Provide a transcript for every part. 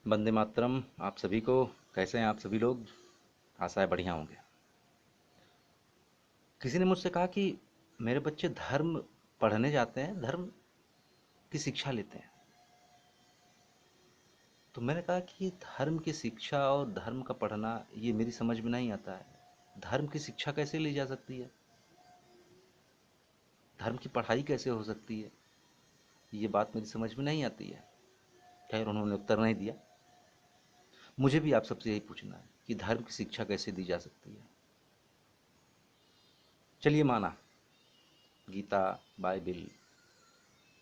वंदे मातरम। आप सभी को कैसे हैं? आप सभी लोग आशा है बढ़िया होंगे। किसी ने मुझसे कहा कि मेरे बच्चे धर्म पढ़ने जाते हैं, धर्म की शिक्षा लेते हैं। तो मैंने कहा कि ये धर्म की शिक्षा और धर्म का पढ़ना ये मेरी समझ में नहीं आता है। धर्म की शिक्षा कैसे ली जा सकती है? धर्म की पढ़ाई कैसे हो सकती है? ये बात मेरी समझ में नहीं आती है। खैर, उन्होंने उत्तर नहीं दिया। मुझे भी आप सबसे यही पूछना है कि धर्म की शिक्षा कैसे दी जा सकती है। चलिए, माना गीता, बाइबिल,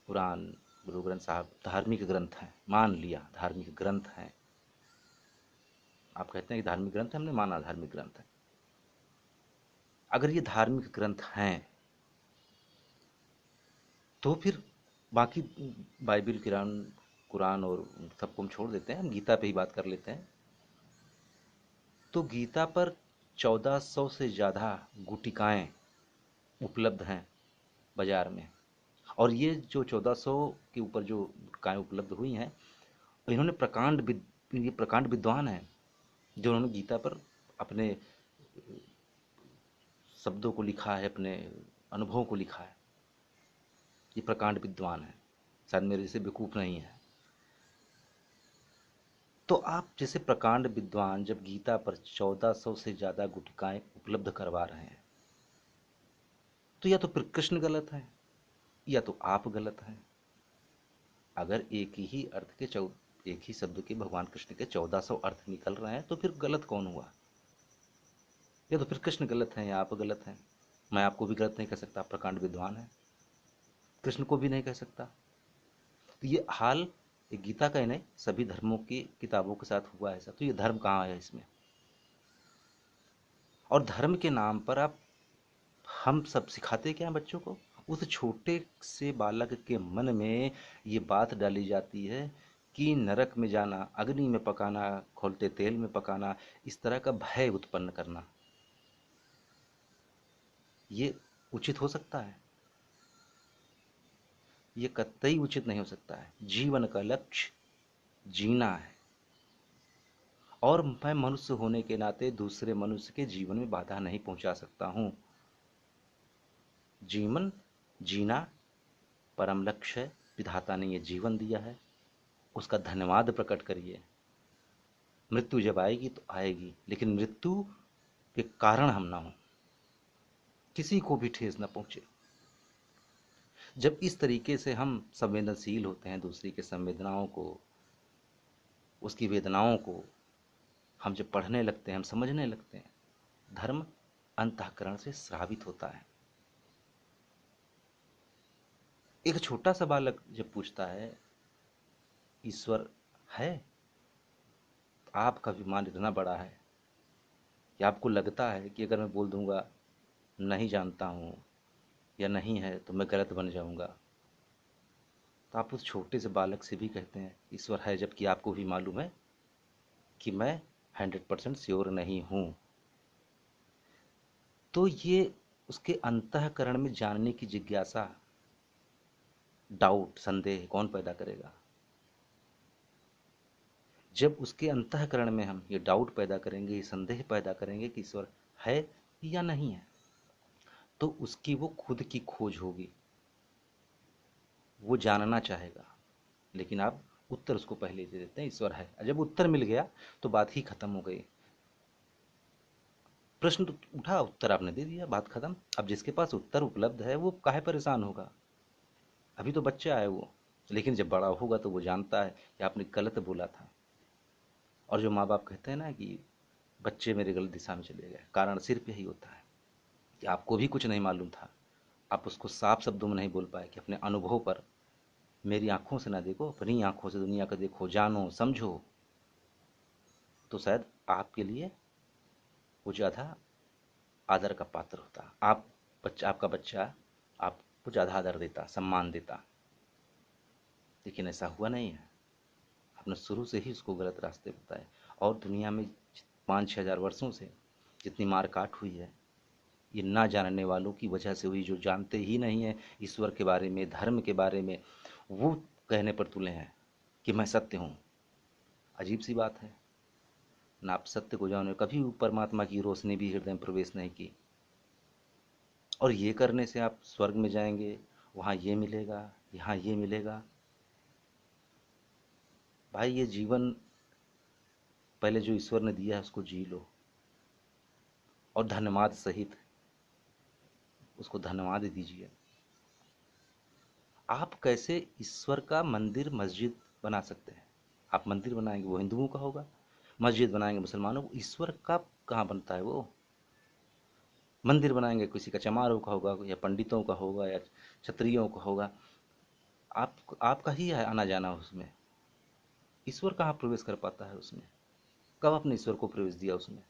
कुरान, गुरु ग्रंथ साहब धार्मिक ग्रंथ हैं, मान लिया धार्मिक ग्रंथ हैं। आप कहते हैं कि धार्मिक ग्रंथ है, हमने माना धार्मिक ग्रंथ है। अगर ये धार्मिक ग्रंथ हैं तो फिर बाकी बाइबिल, कुरान, कुरान और सबको हम छोड़ देते हैं, हम गीता पे ही बात कर लेते हैं। तो गीता पर 1400 से ज़्यादा गुटिकाएं उपलब्ध हैं बाजार में। और ये जो 1400 के ऊपर जो गुटिकाएं उपलब्ध हुई हैं, इन्होंने ये प्रकांड विद्वान हैं जो उन्होंने गीता पर अपने शब्दों को लिखा है, अपने अनुभवों को लिखा है। ये प्रकांड विद्वान है, शायद मेरे जैसे बेवकूफ़ नहीं है। तो आप जैसे प्रकांड विद्वान जब गीता पर 1400 से ज़्यादा गुटिकाएं उपलब्ध करवा रहे हैं, तो या तो फिर कृष्ण गलत है या तो आप गलत हैं। अगर एक ही अर्थ के एक ही शब्द के भगवान कृष्ण के 1400 अर्थ निकल रहे हैं तो फिर गलत कौन हुआ? या तो फिर कृष्ण गलत हैं या आप गलत हैं। मैं आपको भी गलत नहीं कह सकता, आप प्रकांड विद्वान हैं। कृष्ण को भी नहीं कह सकता। तो ये हाल एक गीता का ही नहीं, सभी धर्मों की किताबों के साथ हुआ है ऐसा। तो ये धर्म कहाँ है इसमें? और धर्म के नाम पर आप हम सब सिखाते क्या हैं बच्चों को? उस छोटे से बालक के मन में ये बात डाली जाती है कि नरक में जाना, अग्नि में पकाना, खौलते तेल में पकाना, इस तरह का भय उत्पन्न करना, ये उचित हो सकता है? ये कतई उचित नहीं हो सकता है। जीवन का लक्ष्य जीना है। और मैं मनुष्य होने के नाते दूसरे मनुष्य के जीवन में बाधा नहीं पहुंचा सकता हूं। जीवन जीना परम लक्ष्य है। विधाता ने ये जीवन दिया है, उसका धन्यवाद प्रकट करिए। मृत्यु जब आएगी तो आएगी, लेकिन मृत्यु के कारण हम ना हो, किसी को भी ठेस न पहुंचे। जब इस तरीके से हम संवेदनशील होते हैं, दूसरी के संवेदनाओं को, उसकी वेदनाओं को हम जब पढ़ने लगते हैं, हम समझने लगते हैं, धर्म अंतःकरण से स्रावित होता है। एक छोटा सा बालक जब पूछता है ईश्वर है, तो आपका विमान इतना बड़ा है कि आपको लगता है कि अगर मैं बोल दूंगा नहीं जानता हूँ या नहीं है तो मैं गलत बन जाऊंगा। तो आप उस छोटे से बालक से भी कहते हैं ईश्वर है, जबकि आपको भी मालूम है कि मैं 100% श्योर नहीं हूँ। तो ये उसके अंतःकरण में जानने की जिज्ञासा, डाउट, संदेह कौन पैदा करेगा? जब उसके अंतःकरण में हम ये डाउट पैदा करेंगे, ये संदेह पैदा करेंगे कि ईश्वर है या नहीं है, तो उसकी वो खुद की खोज होगी, वो जानना चाहेगा। लेकिन आप उत्तर उसको पहले दे देते हैं ईश्वर है। जब उत्तर मिल गया तो बात ही खत्म हो गई। प्रश्न तो उठा, उत्तर आपने दे दिया, बात खत्म। अब जिसके पास उत्तर उपलब्ध है वो काहे परेशान होगा? अभी तो बच्चा है वो, लेकिन जब बड़ा होगा तो वो जानता है कि आपने गलत बोला था। और जो माँ बाप कहते हैं ना कि बच्चे मेरे गलत दिशा में चले गए, कारण सिर्फ यही होता है कि आपको भी कुछ नहीं मालूम था। आप उसको साफ शब्दों में नहीं बोल पाए कि अपने अनुभव पर, मेरी आंखों से ना देखो, अपनी आंखों से दुनिया को देखो, जानो समझो। तो शायद आपके लिए वो ज़्यादा आदर का पात्र होता। आपका बच्चा आपको ज़्यादा आदर देता, सम्मान देता। लेकिन ऐसा हुआ नहीं है। आपने शुरू से ही उसको गलत रास्ते बताए। और दुनिया में 5-6 हज़ार वर्षों से जितनी मार काट हुई है, ये ना जानने वालों की वजह से हुई। जो जानते ही नहीं है ईश्वर के बारे में, धर्म के बारे में, वो कहने पर तुले हैं कि मैं सत्य हूँ। अजीब सी बात है ना। आप सत्य को जानो, कभी परमात्मा की रोशनी भी हृदय में प्रवेश नहीं की, और ये करने से आप स्वर्ग में जाएंगे, वहाँ ये मिलेगा, यहाँ ये मिलेगा। भाई ये जीवन पहले जो ईश्वर ने दिया है उसको जी लो, और धन्यवाद सहित उसको धन्यवाद दीजिए। आप कैसे ईश्वर का मंदिर मस्जिद बना सकते हैं? आप मंदिर बनाएंगे वो हिंदुओं का होगा, मस्जिद बनाएंगे मुसलमानों को, ईश्वर का कहाँ बनता है वो? मंदिर बनाएंगे किसी का चमारों का होगा, या पंडितों का होगा, या क्षत्रियों का होगा। आपका ही है आना जाना उसमें, ईश्वर कहाँ प्रवेश कर पाता है उसमें? कब अपने ईश्वर को प्रवेश दिया उसमें?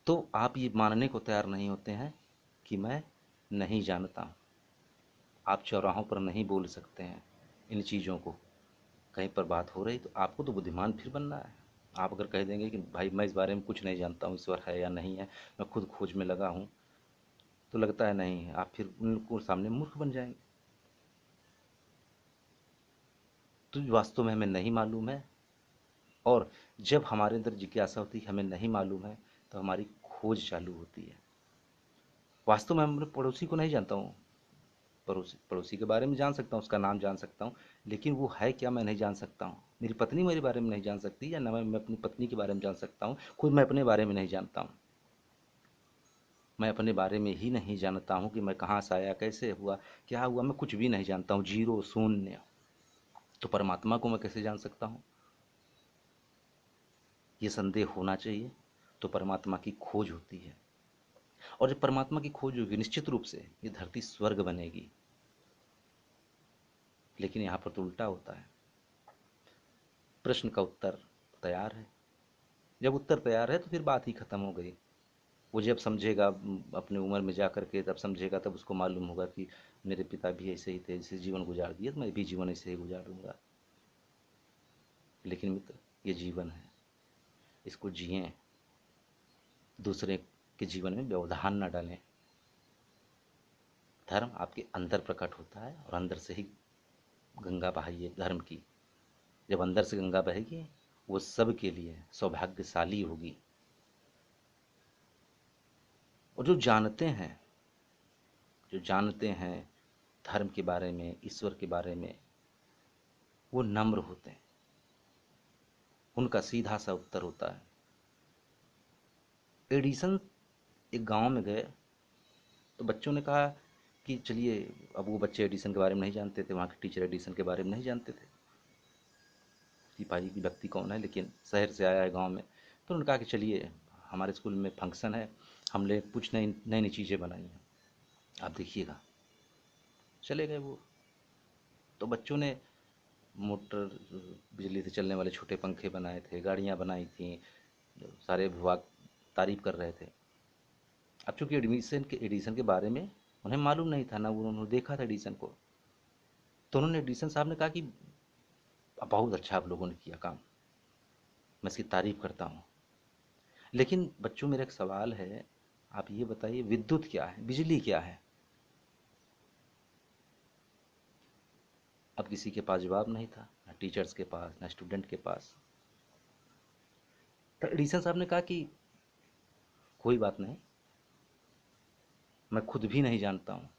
तो आप ये मानने को तैयार नहीं होते हैं कि मैं नहीं जानता हूँ। आप चौराहों पर नहीं बोल सकते हैं इन चीज़ों को। कहीं पर बात हो रही तो आपको तो बुद्धिमान फिर बनना है। आप अगर कह देंगे कि भाई मैं इस बारे में कुछ नहीं जानता हूँ, ईश्वर है या नहीं है, मैं खुद खोज में लगा हूँ, तो लगता है नहीं है, आप फिर उनको सामने मूर्ख बन जाएंगे। तो वास्तव में हमें नहीं मालूम है, और जब हमारे अंदर जिज्ञासा होती है हमें नहीं मालूम है, तो हमारी खोज चालू होती है। वास्तव में मैं अपने पड़ोसी को नहीं जानता हूँ, पड़ोसी पड़ोसी के बारे में जान सकता हूँ, उसका नाम जान सकता हूँ, लेकिन वो है क्या मैं नहीं जान सकता हूँ। मेरी पत्नी मेरे बारे में नहीं जान सकती, या ना मैं अपनी पत्नी के बारे में जान सकता हूँ। खुद मैं अपने बारे में नहीं जानता हूँ। मैं अपने बारे में ही नहीं जानता हूँ कि मैं कहाँ से आया, कैसे हुआ, क्या हुआ, मैं कुछ भी नहीं जानता हूँ, जीरो शून्य। तो परमात्मा को मैं कैसे जान सकता हूँ? ये संदेह होना चाहिए। तो परमात्मा की खोज होती है, और जब परमात्मा की खोज होगी निश्चित रूप से ये धरती स्वर्ग बनेगी। लेकिन यहाँ पर तो उल्टा होता है। प्रश्न का उत्तर तैयार है, जब उत्तर तैयार है तो फिर बात ही खत्म हो गई। वो जब समझेगा अपने उम्र में जा करके, तब समझेगा, तब उसको मालूम होगा कि मेरे पिता भी ऐसे ही थे, ऐसे जीवन गुजार दिए, तो मैं भी जीवन ऐसे ही गुजारूंगा। लेकिन मित्र, ये जीवन है, इसको जिएं, दूसरे के जीवन में व्यवधान न डालें। धर्म आपके अंदर प्रकट होता है, और अंदर से ही गंगा बहाइए धर्म की। जब अंदर से गंगा बहेगी, वो सब के लिए सौभाग्यशाली होगी। और जो जानते हैं धर्म के बारे में, ईश्वर के बारे में, वो नम्र होते हैं। उनका सीधा सा उत्तर होता है। एडिसन एक गांव में गए, तो बच्चों ने कहा कि चलिए, अब वो बच्चे एडिसन के बारे में नहीं जानते थे, वहाँ के टीचर एडिसन के बारे में नहीं जानते थे कि भाई की व्यक्ति कौन है, लेकिन शहर से आया है गांव में। तो उन्होंने कहा कि चलिए, हमारे स्कूल में फंक्शन है, हमने कुछ नई नई नई चीज़ें बनाई हैं, आप देखिएगा। चले गए वो। तो बच्चों ने मोटर, बिजली से चलने वाले छोटे पंखे बनाए थे, गाड़ियाँ बनाई थी, सारे विभाग तारीफ कर रहे थे। अब चूंकि एडिसन के बारे में उन्हें मालूम नहीं था ना, उन्होंने देखा था एडिसन को। तो उन्होंने एडिसन साहब ने कहा कि बहुत अच्छा आप लोगों ने किया काम, मैं इसकी तारीफ करता हूँ। लेकिन बच्चों, मेरा एक सवाल है, आप ये बताइए, विद्युत क्या है, बिजली क्या है? अब किसी के पास जवाब नहीं था, ना टीचर्स के पास, ना स्टूडेंट के पास। तो एडिसन साहब ने कहा कि कोई बात नहीं, मैं खुद भी नहीं जानता हूँ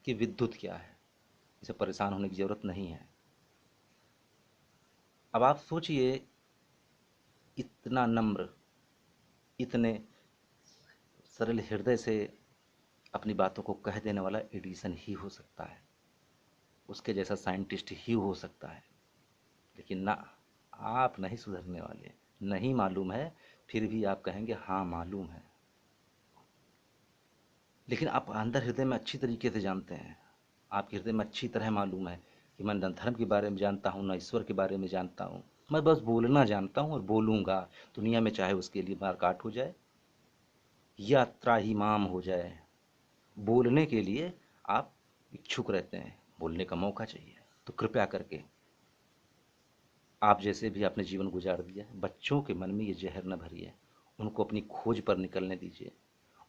कि विद्युत क्या है, इसे परेशान होने की ज़रूरत नहीं है। अब आप सोचिए, इतना नम्र, इतने सरल हृदय से अपनी बातों को कह देने वाला एडिसन ही हो सकता है, उसके जैसा साइंटिस्ट ही हो सकता है। लेकिन ना, आप नहीं सुधरने वाले। नहीं मालूम है, फिर भी आप कहेंगे हाँ मालूम है। लेकिन आप अंदर हृदय में अच्छी तरीके से जानते हैं, आपके हृदय में अच्छी तरह मालूम है कि मैं न धर्म के बारे में जानता हूँ, न ईश्वर के बारे में जानता हूँ। मैं बस बोलना जानता हूँ, और बोलूँगा दुनिया में, चाहे उसके लिए मार काट हो जाए या त्राहिमाम हो जाए। बोलने के लिए आप इच्छुक रहते हैं, बोलने का मौका चाहिए। तो कृपया करके, आप जैसे भी आपने जीवन गुजार दिया, बच्चों के मन में ये जहर न भरिए। उनको अपनी खोज पर निकलने दीजिए,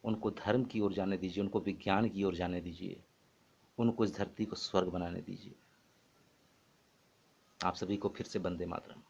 उनको धर्म की ओर जाने दीजिए, उनको विज्ञान की ओर जाने दीजिए, उनको इस धरती को स्वर्ग बनाने दीजिए। आप सभी को फिर से वंदे मातरम।